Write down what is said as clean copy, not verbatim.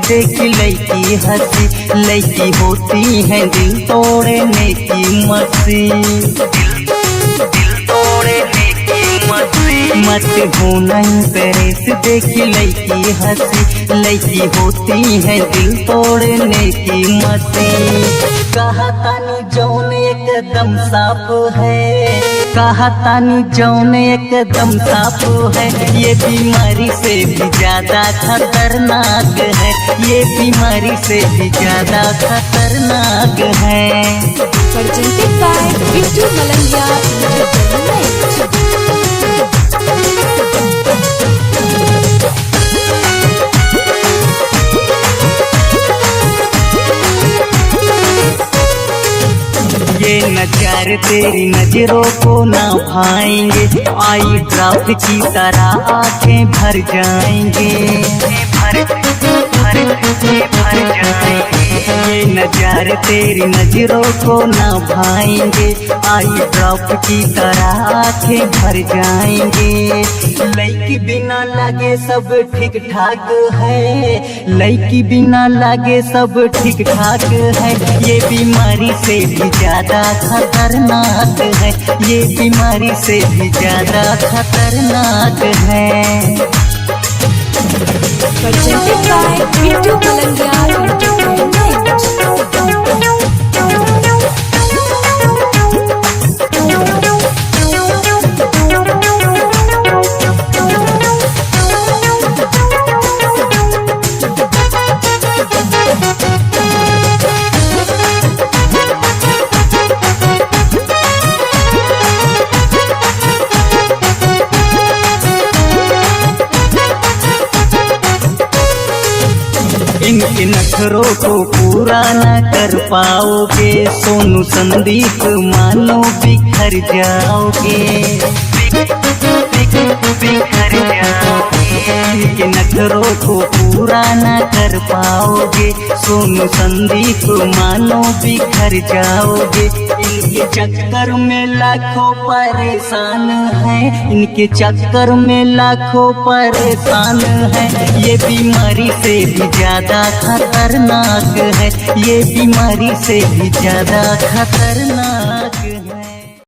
देख लड़की हंसी, लड़की होती है दिल तोड़ने की मस्ती, मत होना पेरेस देख लड़की हंसी, लड़की होती है दिल तोड़ने की मस्ती। कहा तानी जौन एकदम साफ है, कहा तानी जौन एकदम साफ है, ये बीमारी से भी ज्यादा खतरनाक है, ये बीमारी से भी ज्यादा खतरनाक है। Presented by Bittu Malanga। ये नज़ारे तेरी नजरों को ना भाएंगे, आई ड्रॉप की तरह आंखें भर जाएंगे, भर जाएंगे। ये नज़ारे तेरी नजरों को ना भाएंगे, आई ड्रॉप की तरह आंखें भर जाएंगे। लड़की बिना लगे सब ठीक ठाक है, लड़की बिना लगे सब ठीक ठाक है, ये बीमारी से भी ज्यादा खतरनाक है, ये बीमारी से भी ज्यादा खतरनाक है। Presented by Bittu Malanga। इनके नखरों को पूरा न कर पाओगे, सोनू संदीप मानो बिखर जाओगे, बिखर जाओगे। इनके नखरों को पूरा न कर पाओगे, सोनू संदीप मानो बिखर जाओगे। इनके चक्कर में लाखों परेशान हैं, इनके चक्कर में लाखों परेशान हैं, ये बीमारी से भी ज्यादा खतरनाक है, ये बीमारी से भी ज्यादा खतरनाक।